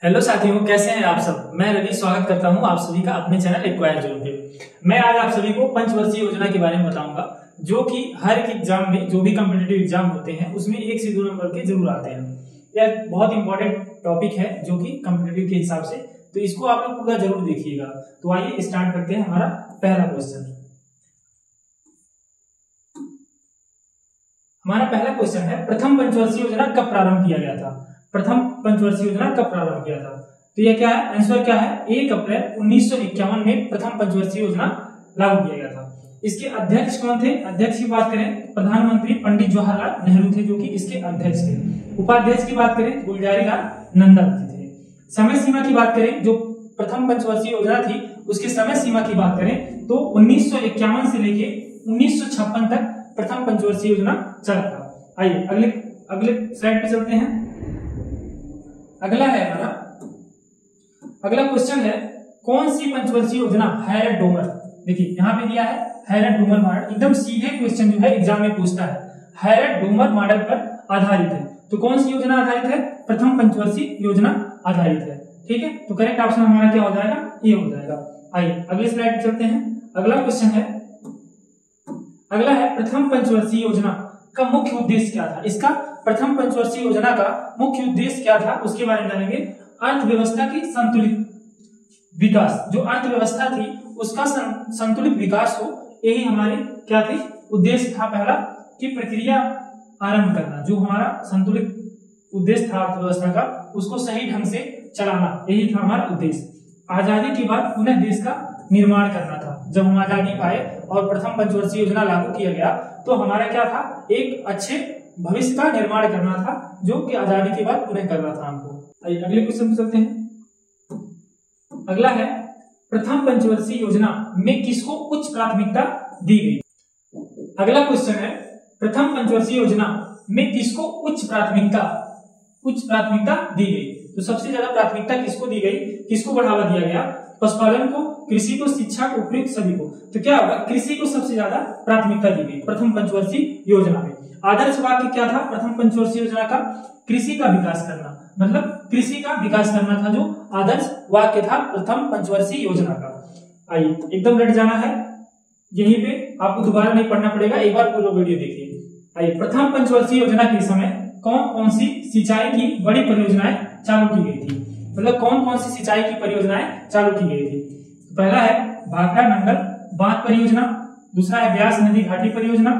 Hello साथियों, कैसे हैं आप सब। मैं रवि स्वागत करता हूं आप सभी का अपने चैनल एक्वायर जोन पे। मैं आज आप सभी को पंचवर्षीय योजना के बारे में बताऊंगा, जो कि हर एक एग्जाम में, जो भी कॉम्पिटिटिव एग्जाम होते हैं उसमें 1 से 2 नंबर के जरूर आते हैं। यह बहुत इंपॉर्टेंट टॉपिक है जो कि कॉम्पिटिटिव के हिसाब से, तो इसको आप लोग पूरा जरूर देखिएगा। तो आइए स्टार्ट करते हैं हमारा पहला क्वेश्चन। हमारा पहला क्वेश्चन है, प्रथम पंचवर्षीय योजना कब प्रारंभ किया गया था। प्रथम पंचवर्षीय योजना कब प्रारंभ किया था। तो यह क्या है, आंसर क्या है, 1 अप्रैल 1951 में प्रथम पंचवर्षीय योजना लागू किया गया था। इसके अध्यक्ष कौन थे। अध्यक्ष की बात करें, प्रधानमंत्री पंडित जवाहरलाल नेहरू थे, जो कि इसके अध्यक्ष थे। उपाध्यक्ष की बात करें, गुलजारी लाल नंदा जी थे। समय सीमा की बात करें, जो प्रथम पंचवर्षीय योजना थी उसकी समय सीमा की बात करें तो 1951 से लेके 1956 तक प्रथम पंचवर्षीय योजना चला था। आइए अगले स्लाइड पे चलते हैं। अगला है हमारा अगला क्वेश्चन है, कौन सी पंचवर्षीय योजना हैरट डोमर। देखिए यहाँ पे दिया है हैरट डोमर मॉडल, एकदम सीधे क्वेश्चन जो है एग्जाम में पूछता है, हैरट डोमर मॉडल पर आधारित है। तो कौन सी योजना आधारित है, प्रथम पंचवर्षीय योजना आधारित है। ठीक है, तो करेक्ट ऑप्शन हमारा क्या हो जाएगा, ये हो जाएगा। आइए अगले स्लाइड पे चलते हैं। अगला क्वेश्चन है, अगला है प्रथम पंचवर्षीय योजना का मुख्य उद्देश्य क्या था। इसका प्रथम पंचवर्षीय योजना का मुख्य उद्देश्य क्या था उसके बारे में जानेंगे। अर्थव्यवस्था की संतुलित विकास, जो अर्थव्यवस्था थी उसका संतुलित विकास हो, यही हमारे क्या थे, उद्देश्य था। पहला कि प्रक्रिया आरंभ करना, जो हमारा संतुलित उद्देश्य था अर्थव्यवस्था का, उसको सही ढंग से चलाना, यही था हमारा उद्देश्य। आजादी के बाद पुनः देश का निर्माण करना था। जब हम आजादी पाए और प्रथम पंचवर्षीय योजना लागू किया गया तो हमारा क्या था, एक अच्छे भविष्य का निर्माण करना था, जो कि आजादी के बाद पुनः करना था हमको। अगले क्वेश्चन पे चलते हैं। अगला है, प्रथम पंचवर्षीय योजना में किसको उच्च प्राथमिकता दी गई। अगला क्वेश्चन है, प्रथम पंचवर्षीय योजना में किसको उच्च प्राथमिकता दी गई। तो सबसे ज्यादा प्राथमिकता किसको दी गई, किसको बढ़ावा दिया गया, पशुपालन को, कृषि को, शिक्षा को, उपयुक्त सभी को। तो क्या होगा, कृषि को सबसे ज्यादा प्राथमिकता दी गई प्रथम पंचवर्षीय योजना में। आदर्श वाक्य क्या था प्रथम पंचवर्षीय योजना का, कृषि का विकास करना, मतलब कृषि का विकास करना था जो आदर्श वाक्य था प्रथम पंचवर्षीय योजना का। आइए एकदम रट जाना है, यहीं पे आपको दोबारा नहीं पढ़ना पड़ेगा, एक बार पूरा वीडियो देखिए। आइए, प्रथम पंचवर्षीय योजना के समय कौन कौन सी सिंचाई की बड़ी परियोजनाएं चालू की गई थी, मतलब कौन कौन सी सिंचाई की परियोजनाएं चालू की गई थी। तो पहला है भाखड़ा नंगल बांध परियोजना, दूसरा है व्यास नदी घाटी परियोजना,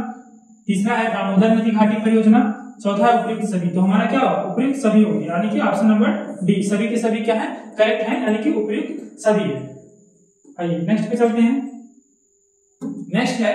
तीसरा है दामोदर नदी घाटी परियोजना, चौथा है उपयुक्त सभी। तो हमारा क्या होगा, उपयुक्त सभी होगी, यानी कि ऑप्शन नंबर डी, सभी के सभी क्या है, करेक्ट है, यानी कि उपयुक्त सभी है। आइए नेक्स्ट पे चलते हैं। नेक्स्ट है,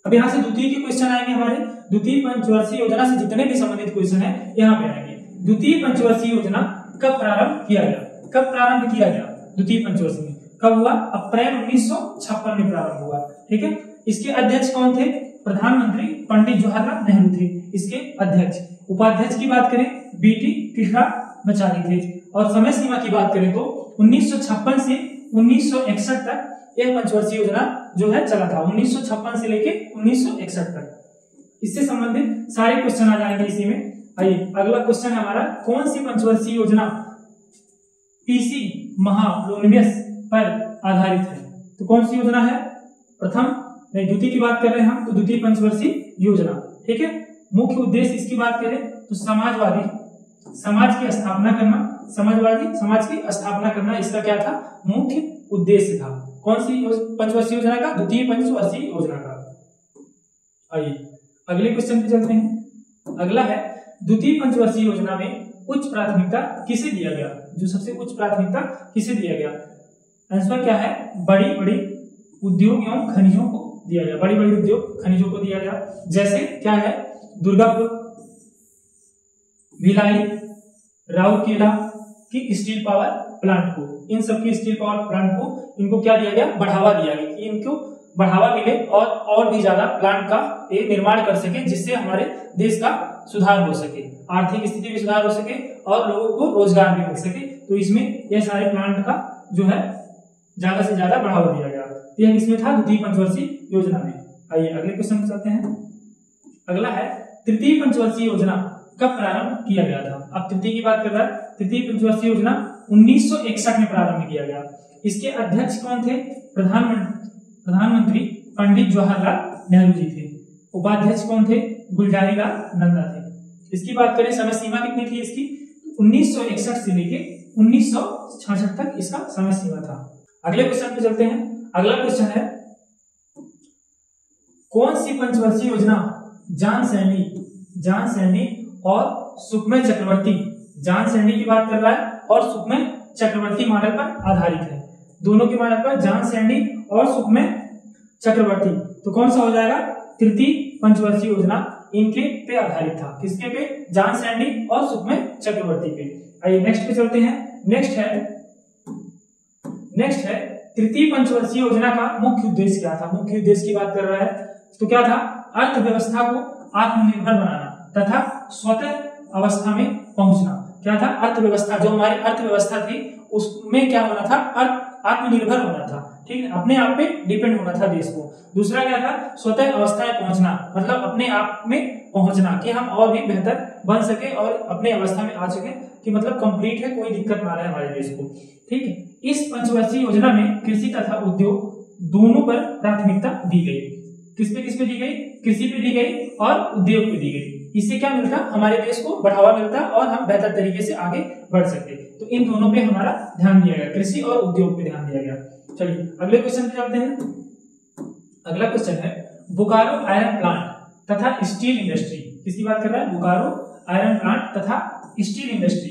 अब यहाँ से द्वितीय के क्वेश्चन आएंगे हमारे। द्वितीय पंचवर्षीय योजना से जितने भी संबंधित क्वेश्चन है यहाँ पे आएंगे। द्वितीय पंचवर्षीय योजना कब प्रारंभ किया गया, कब प्रारंभ किया गया द्वितीय पंचवर्षीय में, कब हुआ, अप्रैल 1956 में प्रारंभ हुआ। ठीक है, इसके अध्यक्ष कौन थे, प्रधानमंत्री पंडित जवाहरलाल नेहरू थे इसके अध्यक्ष। उपाध्यक्ष की बात करें, बीटी कृष्णाचार्य थे। और समय सीमा की बात करें तो 1956 से 1961 तक यह पंचवर्षीय योजना जो है चला था, 1956 से लेके 1961 तक। इससे संबंधित सारे क्वेश्चन आ जाएंगे इसी में। आइए अगला क्वेश्चन हमारा, कौन सी पंचवर्षीय योजना पीसी महालोनियस पर आधारित है। तो कौन सी योजना है, द्वितीय की बात कर रहे हैं हम, तो द्वितीय पंचवर्षीय योजना। ठीक है, मुख्य उद्देश्य इसकी बात करें तो समाजवादी समाज की स्थापना करना, समाजवादी समाज की स्थापना करना इसका क्या था, मुख्य उद्देश्य था। कौन सी पंचवर्षीय योजना का, द्वितीय पंचवर्षीय योजना का। आइए अगले क्वेश्चन पे चलते हैं। अगला है, द्वितीय पंचवर्षीय योजना में उच्च प्राथमिकता किसे दिया गया, जो सबसे उच्च प्राथमिकता किसे दिया गया। आंसर क्या है, बड़ी बड़ी उद्योग एवं खनिजों को दिया गया, बड़ी बड़ी उद्योग खनिजों को दिया गया। जैसे क्या है, दुर्गापुर, भिलाई, राउरकेला की स्टील पावर प्लांट को, इन सबकी स्टील पावर प्लांट को इनको क्या दिया गया, बढ़ावा दिया गया कि इनको बढ़ावा मिले और भी ज्यादा प्लांट का ये निर्माण कर सके, जिससे हमारे देश का सुधार हो सके, आर्थिक स्थिति भी सुधार हो सके और लोगों को रोजगार भी मिल सके। तो इसमें यह सारे प्लांट का जो है ज्यादा से ज्यादा बढ़ावा दिया गया। यह इसमें था द्वितीय पंचवर्षीय योजना में। आइए अगले क्वेश्चन पे चलते हैं। अगला है, तृतीय पंचवर्षीय योजना कब प्रारंभ किया गया था। अब तृतीय की बात कर रहा है तृतीय पंचवर्षीय योजना 1961 में प्रारंभ किया गया। इसके अध्यक्ष कौन थे? प्रधानमंत्री पंडित जवाहरलाल नेहरू जी थे। उपाध्यक्ष कौन थे? गुलजारी लाल नंदा थे। इसकी बात करें समय सीमा कितनी थी इसकी? 1961 से लेके 1966 तक इसका समय सीमा था। अगले क्वेश्चन पे चलते हैं। अगला क्वेश्चन है, कौन सी पंचवर्षीय योजना जॉन सैंडी और सुखमय चक्रवर्ती, जॉन सैंडी की बात कर रहा है और सुखमय चक्रवर्ती मॉडल पर आधारित है। दोनों के मॉडल पर, जॉन सैंडी और सुखमय चक्रवर्ती। तो कौन सा हो जाएगा? तृतीय पंचवर्षीय योजना इनके पे आधारित था। किसके पे? जॉन सैंडी और सुखमय चक्रवर्ती पे। आइए नेक्स्ट पे चलते हैं। नेक्स्ट है तृतीय पंचवर्षीय योजना का मुख्य उद्देश्य क्या था? मुख्य उद्देश्य की बात कर रहा है तो क्या था? अर्थव्यवस्था को आत्मनिर्भर बनाना तथा स्वतः अवस्था में पहुंचना। क्या था? अर्थव्यवस्था, जो हमारी अर्थव्यवस्था थी उसमें क्या होना था? आत्मनिर्भर होना था। ठीक है, अपने आप पे डिपेंड होना था देश को। दूसरा क्या था? स्वतः अवस्था में पहुंचना, मतलब अपने आप में पहुंचना कि हम और भी बेहतर बन सके और अपने अवस्था में आ सके कि मतलब कंप्लीट है, कोई दिक्कत ना रहे हमारे देश को। ठीक है, इस पंचवर्षीय योजना में कृषि तथा उद्योग दोनों पर प्राथमिकता दी गई। किस पे दी गई? कृषि पे दी गई और उद्योग पे दी गई। इससे क्या मिलता? हमारे देश को बढ़ावा मिलता और हम बेहतर तरीके से आगे बढ़ सकते। तो इन दोनों पे हमारा ध्यान दिया गया, कृषि और उद्योग पे ध्यान दिया गया। चलिए अगले क्वेश्चन पे चलते हैं। अगला क्वेश्चन है, बोकारो आयरन प्लांट तथा स्टील इंडस्ट्री। किसकी बात कर रहा है? बोकारो आयरन प्लांट तथा स्टील इंडस्ट्री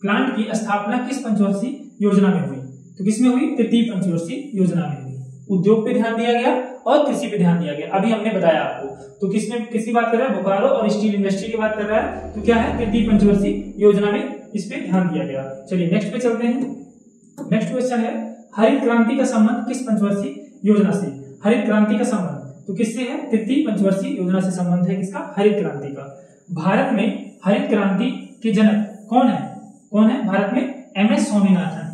प्लांट की स्थापना किस पंचवर्षीय योजना में हुई? तो किसमें हुई? तृतीय पंचवर्षीय योजना में हुई। उद्योग पे ध्यान दिया गया और कृषि पे ध्यान दिया गया, अभी हमने बताया आपको। तो किसकी बात कर रहा है? बोकारो और स्टील इंडस्ट्री की बात कर रहा है। तो क्या है? तृतीय पंचवर्षीय योजना में इस पे ध्यान दिया गया। चलिए नेक्स्ट पे चलते हैं। नेक्स्ट क्वेश्चन है, हरित क्रांति का संबंध किस पंचवर्षीय योजना से? हरित क्रांति का संबंध तो किससे है? तृतीय पंचवर्षीय योजना से संबंध है किसका? हरित क्रांति का। भारत में हरित क्रांति के जनक कौन है? भारत में MS स्वामीनाथन।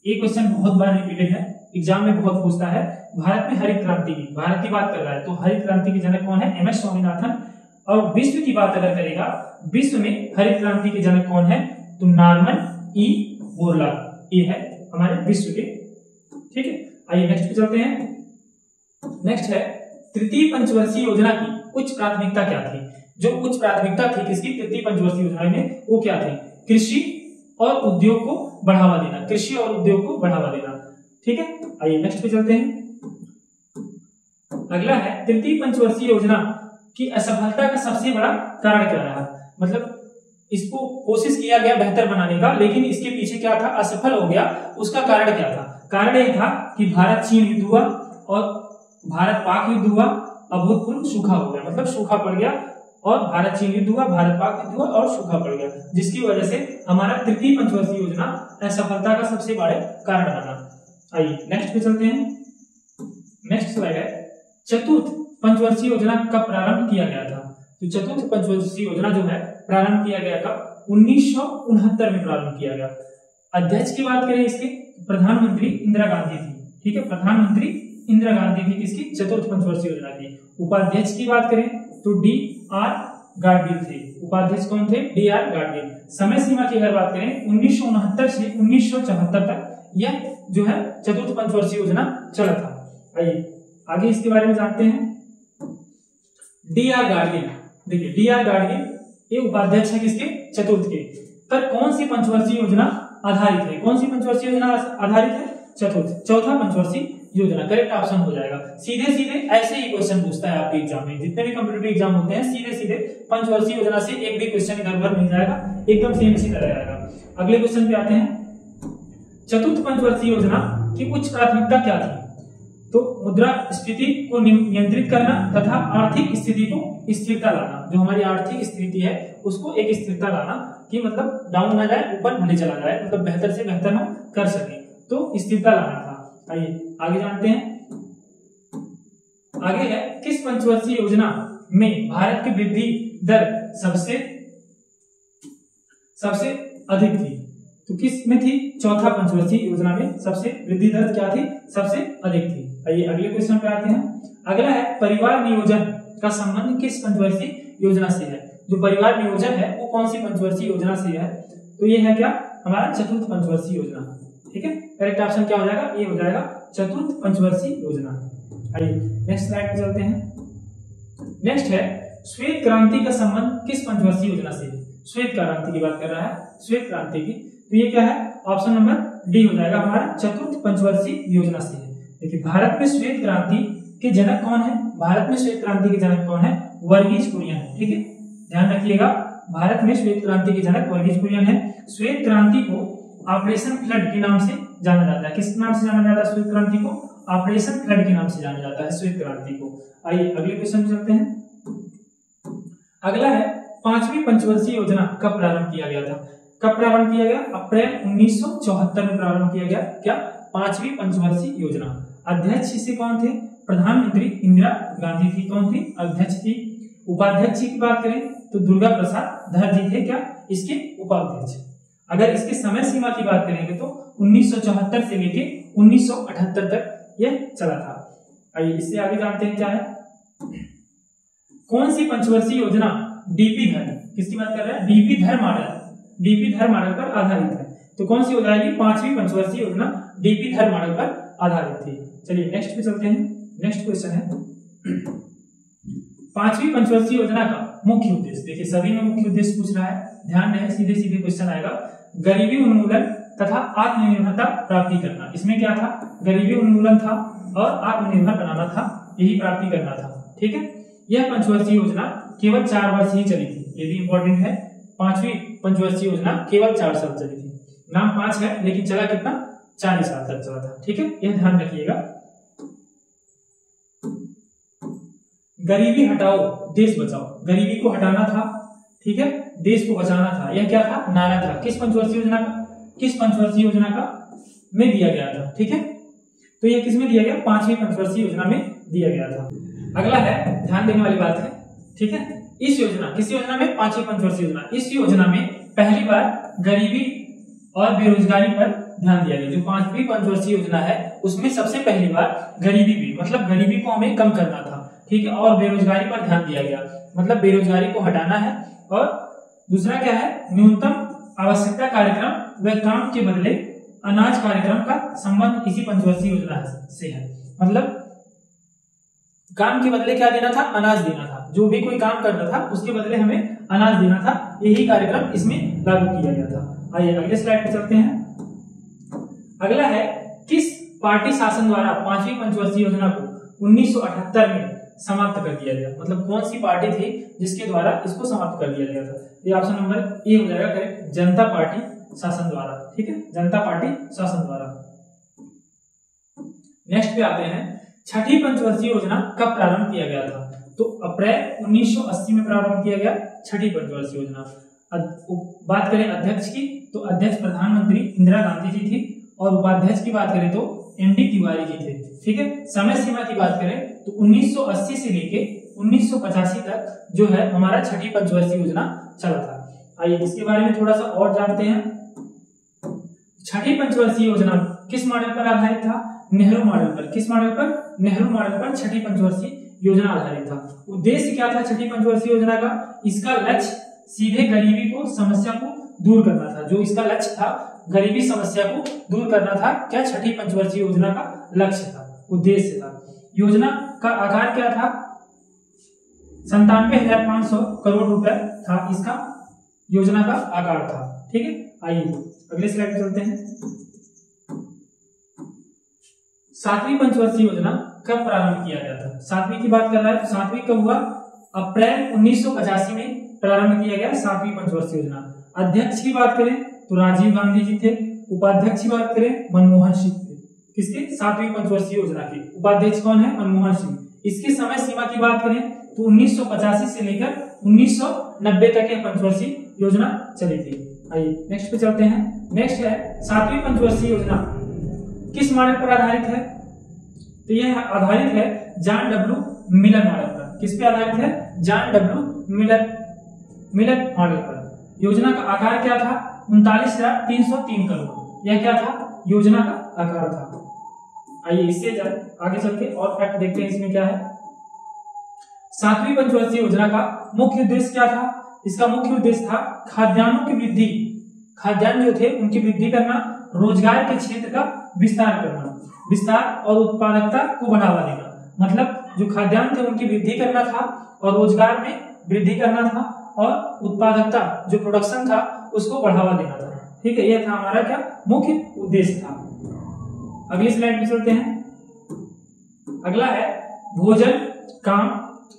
ये क्वेश्चन बहुत बार रिपीटेड है, एग्जाम में बहुत पूछता है। भारत में हरित क्रांति की, भारत की बात कर रहा है तो हरित क्रांति के जनक कौन है? MS स्वामीनाथन। और विश्व की बात अगर करेगा, विश्व में हरित क्रांति के जनक कौन है? तो नॉर्मन E बोरलॉग, ये है हमारे विश्व के। ठीक है, आइए नेक्स्ट पे चलते हैं। नेक्स्ट है, तृतीय पंचवर्षीय योजना की उच्च प्राथमिकता क्या थी? जो उच्च प्राथमिकता थी किसकी? तृतीय पंचवर्षीय योजना में, वो क्या थी? कृषि और उद्योग को बढ़ावा देना, कृषि और उद्योग को बढ़ावा देना। ठीक है, आइए नेक्स्ट पे चलते हैं। अगला है, तृतीय पंचवर्षीय योजना की असफलता का सबसे बड़ा कारण क्या रहा? मतलब इसको कोशिश किया गया बेहतर बनाने का, लेकिन इसके पीछे क्या था? असफल हो गया। उसका कारण क्या था? कारण यह था कि भारत चीन युद्ध हुआ और भारत पाक युद्ध हुआ, अभूतपूर्व सूखा हो गया, मतलब सूखा पड़ गया। और भारत चीन युद्ध हुआ, भारत पाक युद्ध हुआ और सूखा पड़ गया, जिसकी वजह से हमारा तृतीय पंचवर्षीय योजना असफलता का सबसे बड़े कारण बना। आइए नेक्स्ट पे चलते हैं। नेक्स्ट स्लाइड है, चतुर्थ पंचवर्षीय योजना कब प्रारंभ किया गया था? तो चतुर्थ पंचवर्षीय योजना जो है प्रारंभ किया गया कब? 1969 में प्रारंभ किया गया। अध्यक्ष की बात करें इसके, प्रधानमंत्री इंदिरा गांधी थी। ठीक है, प्रधानमंत्री इंदिरा गांधी थी किसकी? चतुर्थ पंचवर्षीय योजना की। उपाध्यक्ष की बात करें तो DR गाडगिल थे। उपाध्यक्ष कौन थे? DR गाडगिल। समय सीमा की अगर बात करें 1969 से 1974 तक यह जो है चतुर्थ पंचवर्षीय योजना चला था। आइए आगे इसके बारे में जानते हैं। DR गाडगिल, देखिए DR गाडगिल ये उपाध्यक्ष है किसके? चतुर्थ के। पर कौन सी पंचवर्षीय योजना आधारित है? कौन सी पंचवर्षीय योजना आधारित है? चतुर्थ, चौथा पंचवर्षीय योजना करेक्ट ऑप्शन हो जाएगा। सीधे सीधे ऐसे ही क्वेश्चन पूछता है आपके एग्जाम में, जितने भी कॉम्पिटिटिव एग्जाम होते हैं सीधे सीधे पंचवर्षीय योजना से एक भी क्वेश्चन इधर उधर नहीं जाएगा, एकदम सेम इसी तरह आएगा। अगले क्वेश्चन पे आते हैं। चतुर्थ पंचवर्षीय योजना की उच्च प्राथमिकता क्या थी? तो मुद्रास्फीति को नियंत्रित करना तथा आर्थिक स्थिति को स्थिरता लाना। जो हमारी आर्थिक स्थिति है उसको एक स्थिरता लाना कि मतलब डाउन ना जाए, ऊपर भले चला जाए, मतलब बेहतर से बेहतर हम कर सके, तो स्थिरता लाना था। आइए आगे जानते हैं। आगे है, किस पंचवर्षीय योजना में भारत की वृद्धि दर सबसे अधिक थी? तो किस में थी? चौथा पंचवर्षीय योजना में सबसे वृद्धि दर क्या थी? सबसे अधिक थी। आइए अगले क्वेश्चन पे आते हैं। अगला है, परिवार नियोजन का संबंध किस पंचवर्षीय योजना से है? जो परिवार नियोजन है वो कौन सी पंचवर्षीय योजना से है? तो ये है क्या हमारा चतुर्थ पंचवर्षीय योजना। ठीक है, करेक्ट ऑप्शन क्या हो जाएगा, ये हो जाएगा चतुर्थ पंचवर्षीय योजना। आइए नेक्स्ट स्लाइड पे चलते हैं। नेक्स्ट है श्वेत क्रांति का संबंध किस पंचवर्षीय योजना से। श्वेत क्रांति की बात कर रहा है, श्वेत क्रांति की, तो ये क्या है ऑप्शन नंबर डी हो जाएगा हमारा चतुर्थ पंचवर्षीय योजना से है। देखिए भारत में श्वेत क्रांति के जनक कौन है, भारत में श्वेत क्रांति के जनक कौन है, वर्गीज कुरियन है। ठीक है, ध्यान रखिएगा, भारत में श्वेत क्रांति के जनक वर्गीज कुरियन है। श्वेत क्रांति को ऑपरेशन फ्लड के नाम से जाना जाता है। किस नाम से जाना जाता है श्वेत क्रांति को, ऑपरेशन फ्लड के नाम से जाना जाता है श्वेत क्रांति को। आइए अगले क्वेश्चन चलते हैं। अगला है पांचवी पंचवर्षीय योजना कब प्रारंभ किया गया था। कब प्रारंभ किया गया, अप्रैल 1974 में प्रारंभ किया गया। क्या, पांचवी पंचवर्षीय योजना। अध्यक्ष इसे कौन थे, प्रधानमंत्री इंदिरा गांधी थी, कौन थी, अध्यक्ष थी। उपाध्यक्ष की बात करें तो दुर्गा प्रसाद धर जी थे क्या, इसके उपाध्यक्ष। अगर इसके समय सीमा की बात करेंगे तो 1974 से लेके 1978 तक यह चला था। आइए इससे आगे जानते हैं क्या है। कौन सी पंचवर्षीय योजना डीपी धर, किसकी बात कर रहे हैं, डीपी धर मॉडल, डीपी धर मॉडल पर आधारित है। तो कौन सी हो जाएगी, पांचवी पंचवर्षीय योजना डीपी धर मॉडल पर आधारित थी। चलिए नेक्स्ट पे चलते हैं। नेक्स्ट क्वेश्चन है पांचवी पंचवर्षीय योजना का मुख्य उद्देश्य। देखिए सभी में मुख्य उद्देश्य पूछ रहा है, ध्यान रहे, सीधे सीधे क्वेश्चन आएगा। गरीबी उन्मूलन तथा आत्मनिर्भरता प्राप्ति करना। इसमें क्या था, गरीबी उन्मूलन था और आत्मनिर्भर बनाना था, यही प्राप्ति करना था। ठीक है, यह पंचवर्षीय योजना केवल 4 वर्ष ही चली थी, ये भी इंपॉर्टेंट है। पांचवी पंचवर्षीय योजना केवल 4 साल चली थी। नाम 5 है लेकिन चला कितना, 4 साल तक चला था। ठीक है, यह ध्यान रखिएगा। गरीबी हटाओ देश बचाओ, गरीबी को हटाना था। ठीक है, देश को बचाना था, यह क्या था, नारा था। किस पंचवर्षीय योजना का, किस पंचवर्षीय योजना का में दिया गया था। ठीक है, तो यह किस में दिया गया, पांचवी पंचवर्षीय योजना में दिया गया था। अगला है, ध्यान देने वाली बात है। ठीक है, इस योजना, किस योजना में, पांचवी पंचवर्षीय योजना, इस योजना में पहली बार गरीबी और बेरोजगारी पर ध्यान दिया गया। जो पांचवी पंचवर्षीय योजना है उसमें सबसे पहली बार गरीबी भी, मतलब गरीबी को हमें कम करना था। ठीक है, और बेरोजगारी पर ध्यान दिया गया, मतलब बेरोजगारी को हटाना है। और दूसरा क्या है, न्यूनतम आवश्यकता कार्यक्रम व काम के बदले अनाज कार्यक्रम का संबंध इसी पंचवर्षीय योजना से है। मतलब काम के बदले क्या देना था, अनाज देना था। जो भी कोई काम करता था उसके बदले हमें अनाज देना था, यही कार्यक्रम इसमें लागू किया गया था। आइए अगले स्लाइड पे चलते हैं। अगला है, किस पार्टी शासन द्वारा पांचवी पंचवर्षीय योजना को 1978 में समाप्त कर दिया गया। मतलब कौन सी पार्टी थी जिसके द्वारा इसको समाप्त कर दिया गया था। ये ऑप्शन नंबर ए हो जाएगा करेक्ट, जनता पार्टी शासन द्वारा। ठीक है, जनता पार्टी शासन द्वारा। नेक्स्ट पे आते हैं, छठी पंचवर्षीय योजना कब प्रारंभ किया गया था। तो अप्रैल 1980 में प्रारंभ किया गया छठी पंचवर्षीय योजना। बात करें अध्यक्ष की तो अध्यक्ष प्रधानमंत्री इंदिरा गांधी जी थी, और उपाध्यक्ष की बात करें तो एनडी तिवारी जी थे। ठीक है, समय सीमा की बात करें तो 1980 से लेके 1985 तक जो है हमारा छठी पंचवर्षीय योजना चला था। आइए इसके बारे में थोड़ा सा और जानते हैं। छठी पंचवर्षीय योजना किस मॉडल पर आधारित था, नेहरू मॉडल पर। किस मॉडल पर, नेहरू मॉडल पर छठी पंचवर्षीय योजना आधारित था। उद्देश्य क्या था छठी पंचवर्षीय योजना का, इसका लक्ष्य सीधे गरीबी को समस्या को दूर करना था। जो इसका लक्ष्य था गरीबी समस्या को दूर करना था, क्या छठी पंचवर्षीय योजना का लक्ष्य था, उद्देश्य था। योजना का आकार क्या था, 97,500 करोड़ रुपए था इसका योजना का आकार था। ठीक है, आइए अगले स्लाइड पे चलते हैं। सातवीं पंचवर्षीय योजना कब प्रारंभ किया गया था। सातवीं की बात कर रहा है तो सातवीं कब हुआ, अप्रैल 1985 में प्रारंभ किया गया सातवीं पंचवर्षीय योजना। अध्यक्ष की बात करें तो राजीव गांधी जी थे, उपाध्यक्ष की बात करें मनमोहन सिंह थे। किसके, सातवीं पंचवर्षीय योजना के उपाध्यक्ष कौन है, मनमोहन सिंह। इसकी समय सीमा की बात करें तो 1985 से लेकर 1990 तक यह पंचवर्षीय योजना चली थी। आइए नेक्स्ट पे चलते हैं। नेक्स्ट है, सातवीं पंचवर्षीय योजना किस मॉडल पर आधारित है। तो यह आधारित है जॉन डब्ल्यू मिलर मॉडल पर। किस पे आधारित है, जॉन डब्ल्यू मिलर मॉडल पर। योजना का आकार क्या था, 39,303 करोड़। यह क्या था, योजना का आकार था। आइए इससे आगे चल के और फैक्ट देखते हैं इसमें क्या है। सातवीं पंचवर्षीय योजना का मुख्य उद्देश्य क्या था, इसका मुख्य उद्देश्य था खाद्यान्नों की वृद्धि खाद्यान्न जो थे उनकी वृद्धि करना, रोजगार के क्षेत्र का विस्तार करना, विस्तार और उत्पादकता को बढ़ावा देना। मतलब जो खाद्यान्न थे उनकी वृद्धि करना था और रोजगार में वृद्धि करना था और उत्पादकता जो प्रोडक्शन था उसको बढ़ावा देना था। ठीक है, यह था हमारा क्या मुख्य उद्देश्य था। अगली स्लाइड में चलते हैं। अगला है भोजन, काम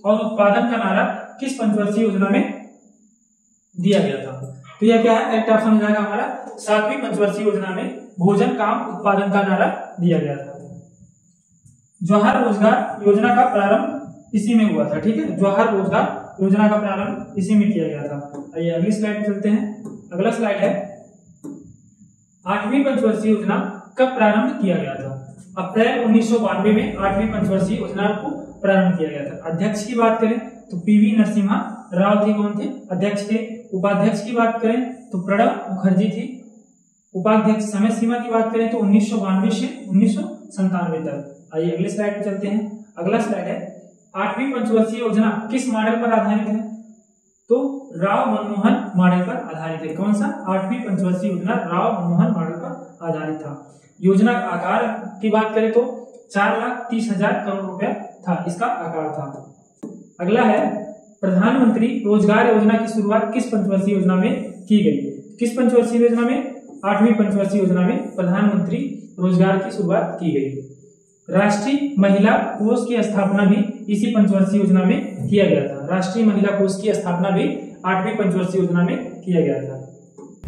और उत्पादन का नारा किस पंचवर्षीय योजना में दिया गया था? तो यह क्या है? करेक्ट ऑप्शन हो जाएगा हमारा 7वीं पंचवर्षीय योजना में भोजन, काम, उत्पादन का नारा दिया गया था। जवाहर रोजगार योजना का प्रारंभ इसी में हुआ था। ठीक है, जवाहर रोजगार योजना का प्रारंभ इसी में किया गया था। आइए अगली स्लाइड में चलते हैं। अगला स्लाइड है 8वीं पंचवर्षीय योजना कब प्रारंभ किया गया था? अप्रैल 1992 में 8वीं पंचवर्षीय योजना को प्रारंभ किया गया था। अध्यक्ष की बात करें तो पीवी नरसिम्हा राव थे, कौन थे? अध्यक्ष थे। उपाध्यक्ष की बात करें तो प्रणब मुखर्जी थी। उपाध्यक्ष समय सीमा की बात करें तो 1992 से 1997 तक। आइए अगले स्लाइड पे चलते हैं। अगला स्लाइड है 8वीं पंचवर्षीय योजना किस मॉडल पर आधारित है? तो राव मनमोहन मॉडल पर आधारित है। कौन सा? 8वीं पंचवर्षीय योजना राव मनमोहन मॉडल पर आधारित था। योजना का आकार की बात करें तो 4,30,000 करोड़ रुपए था इसका आकार था। अगला है प्रधानमंत्री रोजगार योजना की शुरुआत किस पंचवर्षीय योजना में की गई? किस पंचवर्षीय योजना में? 8वीं पंचवर्षीय योजना में प्रधानमंत्री रोजगार की शुरुआत की गई। राष्ट्रीय महिला कोष की स्थापना भी इसी पंचवर्षीय योजना में किया गया था। राष्ट्रीय महिला कोष की स्थापना भी 8वीं पंचवर्षीय योजना में किया गया था।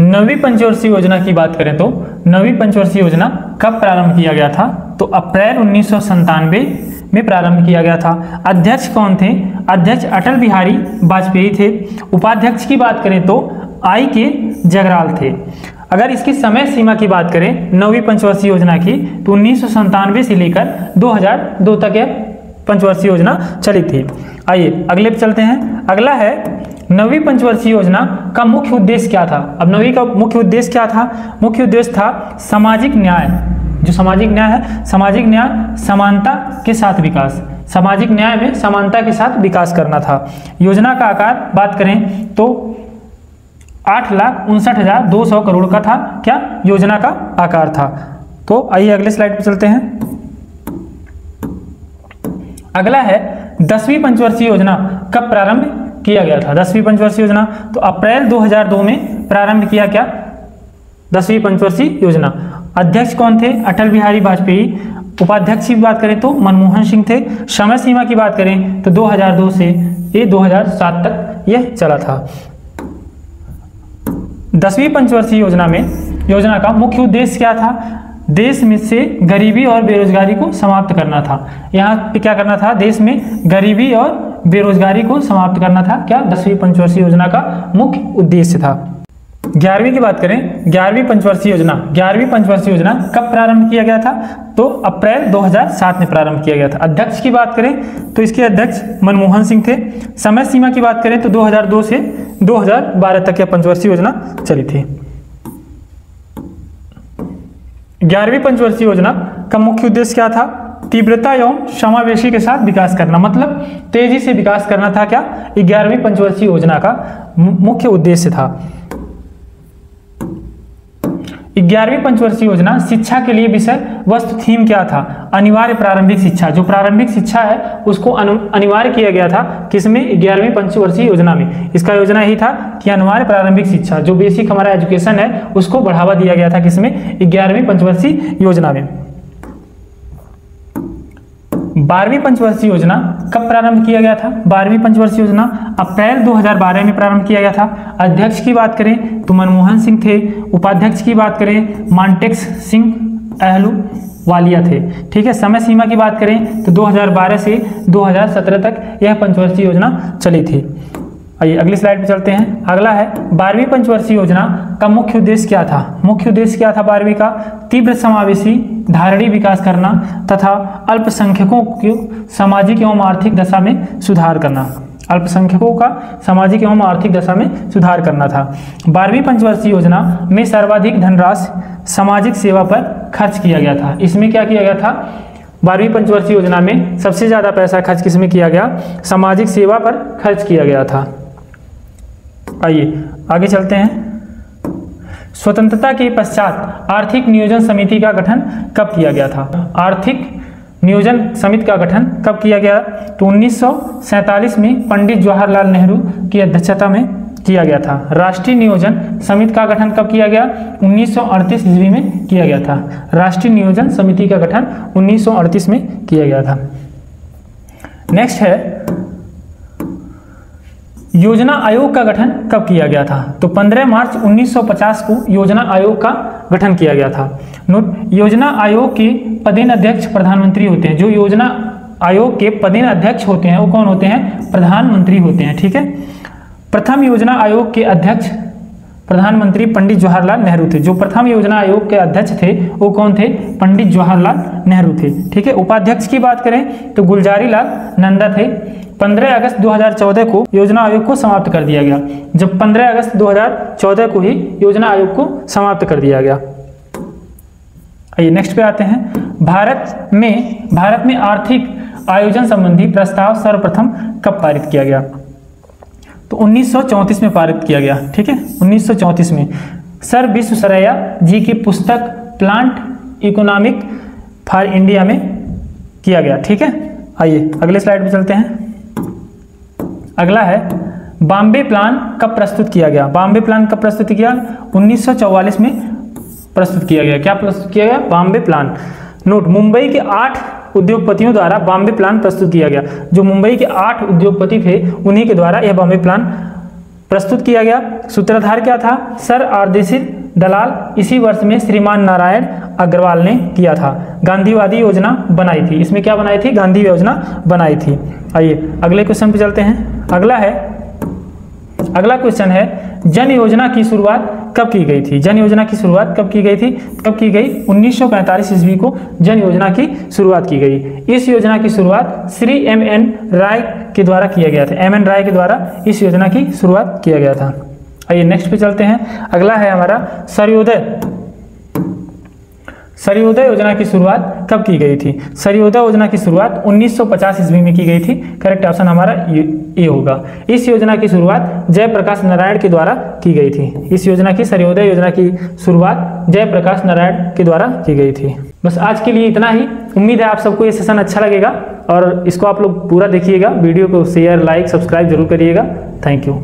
9वीं पंचवर्षीय योजना की बात करें तो 9वीं पंचवर्षीय योजना कब प्रारंभ किया गया था? तो अप्रैल 1997 में प्रारंभ किया गया था। अध्यक्ष कौन थे? अध्यक्ष अटल बिहारी वाजपेयी थे। उपाध्यक्ष की बात करें तो आई के जगराल थे। अगर इसकी समय सीमा की बात करें 9वीं पंचवर्षीय योजना की तो 1997 से लेकर 2002 तक यह पंचवर्षीय योजना चली थी। आइए अगले पे चलते हैं। अगला है 9वीं पंचवर्षीय योजना का मुख्य उद्देश्य क्या था? अब 9वीं का मुख्य उद्देश्य क्या था? मुख्य उद्देश्य था सामाजिक न्याय। जो सामाजिक न्याय है, सामाजिक न्याय समानता के साथ विकास, सामाजिक न्याय में समानता के साथ विकास करना था। योजना का आकार बात करें तो 8,59,200 करोड़ का था क्या योजना का आकार था। तो आइए अगले स्लाइड पर चलते हैं। अगला है 10वीं पंचवर्षीय योजना कब प्रारंभ किया गया था? 10वीं पंचवर्षीय योजना तो अप्रैल 2002 में प्रारंभ किया क्या 10वीं पंचवर्षीय योजना। अध्यक्ष कौन थे? अटल बिहारी वाजपेयी। उपाध्यक्ष की बात करें तो मनमोहन सिंह थे। समय सीमा की बात करें तो 2002 से 2007 तक यह चला था। 10वीं पंचवर्षीय योजना में योजना का मुख्य उद्देश्य क्या था? देश में से गरीबी और बेरोजगारी को समाप्त करना था। यहाँ पे क्या करना था? देश में गरीबी और बेरोजगारी को समाप्त करना था क्या 10वीं पंचवर्षीय योजना का मुख्य उद्देश्य था। 11वीं की बात करें, 11वीं पंचवर्षीय योजना, 11वीं पंचवर्षीय योजना कब प्रारंभ किया गया था? तो अप्रैल 2007 में प्रारंभ किया गया था। अध्यक्ष की बात करें तो इसके अध्यक्ष मनमोहन सिंह थे। समय सीमा की बात करें तो 2002 से 2012 तक यह पंचवर्षीय योजना चली थी। 11वीं पंचवर्षीय योजना का मुख्य उद्देश्य क्या था? तीव्रता एवं समावेशी के साथ विकास करना, मतलब तेजी से विकास करना था क्या 11वीं पंचवर्षीय योजना का मुख्य उद्देश्य था। 11वीं पंचवर्षीय योजना शिक्षा के लिए विषय वस्तु थीम क्या था? अनिवार्य प्रारंभिक शिक्षा। जो प्रारंभिक शिक्षा है उसको अनिवार्य किया गया था किसमें? 11वीं पंचवर्षीय योजना में। इसका योजना यही था कि अनिवार्य प्रारंभिक शिक्षा जो बेसिक हमारा एजुकेशन है उसको बढ़ावा दिया गया था किसमें? 11वीं पंचवर्षीय योजना में। 12वीं पंचवर्षीय योजना कब प्रारंभ किया गया था? 12वीं पंचवर्षीय योजना अप्रैल 2012 में प्रारंभ किया गया था। अध्यक्ष की बात करें तो मनमोहन सिंह थे। उपाध्यक्ष की बात करें मांटेक्स सिंह अहलूवालिया थे। ठीक है, समय सीमा की बात करें तो 2012 से 2017 तक यह पंचवर्षीय योजना चली थी। आइए अगली स्लाइड पे चलते हैं। अगला है 12वीं पंचवर्षीय योजना का मुख्य उद्देश्य क्या था? मुख्य उद्देश्य क्या था 12वीं का? तीव्र समावेशी धारणीय विकास करना तथा अल्पसंख्यकों की सामाजिक एवं आर्थिक दशा में सुधार करना। अल्पसंख्यकों का सामाजिक एवं आर्थिक दशा में सुधार करना था। 12वीं पंचवर्षीय योजना में सर्वाधिक धनराशि सामाजिक सेवा पर खर्च किया गया था। इसमें क्या किया गया था? 12वीं पंचवर्षीय योजना में सबसे ज्यादा पैसा खर्च किसमें किया गया? सामाजिक सेवा पर खर्च किया गया था। आइए आगे चलते हैं। स्वतंत्रता के पश्चात आर्थिक नियोजन समिति का गठन कब किया गया था? आर्थिक नियोजन समिति का गठन कब किया गया? तो 1947 में पंडित जवाहरलाल नेहरू की अध्यक्षता में किया गया था। राष्ट्रीय नियोजन समिति का गठन कब किया गया? 1938 ईस्वी में किया गया था। राष्ट्रीय नियोजन समिति का गठन 1938 में किया गया था। नेक्स्ट है योजना आयोग का गठन कब किया गया था? तो 15 मार्च 1950 को योजना आयोग का गठन किया गया था। नोट, योजना आयोग के पदेन अध्यक्ष प्रधानमंत्री होते हैं। जो योजना आयोग के पदेन अध्यक्ष होते हैं वो कौन होते हैं? प्रधानमंत्री होते हैं। ठीक है, प्रथम योजना आयोग के अध्यक्ष प्रधानमंत्री पंडित जवाहरलाल नेहरू थे। जो प्रथम योजना आयोग के अध्यक्ष थे वो कौन थे? पंडित जवाहरलाल नेहरू थे। ठीक है, उपाध्यक्ष की बात करें तो गुलजारी लाल नंदा थे। 15 अगस्त 2014 को योजना आयोग को समाप्त कर दिया गया। जब 15 अगस्त 2014 को ही योजना आयोग को समाप्त कर दिया गया। आइए नेक्स्ट पे आते हैं। भारत में आर्थिक आयोजन संबंधी प्रस्ताव सर्वप्रथम कब पारित किया गया? तो 1934 में पारित किया गया। ठीक है, 1934 में सर विश्वेश्वरैया जी की पुस्तक प्लांट इकोनॉमिक फॉर इंडिया में किया गया। ठीक है, आइए अगले स्लाइड पे चलते हैं। अगला है बॉम्बे प्लान कब प्रस्तुत किया गया? बॉम्बे प्लान कब प्रस्तुत किया? 1944 में प्रस्तुत किया गया। क्या प्रस्तुत किया गया? बॉम्बे प्लान। नोट, मुंबई के 8 उद्योगपतियों द्वारा बॉम्बे प्लान प्रस्तुत किया गया। जो मुंबई के 8 उद्योगपति थे उन्हीं के द्वारा यह बॉम्बे प्लान प्रस्तुत किया गया। सूत्रधार क्या था? सर आरदेशिर दलाल। इसी वर्ष में श्रीमान नारायण अग्रवाल ने किया था। गांधीवादी योजना बनाई थी। इसमें क्या बनाई थी? गांधी योजना बनाई थी। आइए अगले क्वेश्चन पे चलते हैं। अगला क्वेश्चन है जन योजना की शुरुआत कब की गई थी? जन योजना की शुरुआत कब की गई थी? कब की गई? 1945 ईस्वी को जन योजना की शुरुआत की गई। इस योजना की शुरुआत श्री M.N. राय के द्वारा किया गया था। M.N. राय के द्वारा इस योजना की शुरुआत किया गया था। आइए नेक्स्ट पे चलते हैं। अगला है हमारा सर्वोदय योजना की शुरुआत कब की गई थी? सर्वोदय योजना की शुरुआत 1950 ईस्वी में की गई थी। करेक्ट ऑप्शन हमारा ये होगा। इस योजना की शुरुआत जयप्रकाश नारायण के द्वारा की गई थी। इस योजना की सर्वोदय योजना की शुरुआत जयप्रकाश नारायण के द्वारा की गई थी। बस आज के लिए इतना ही। उम्मीद है आप सबको ये सेशन अच्छा लगेगा और इसको आप लोग पूरा देखिएगा। वीडियो को शेयर, लाइक, सब्सक्राइब जरूर करिएगा। Thank you.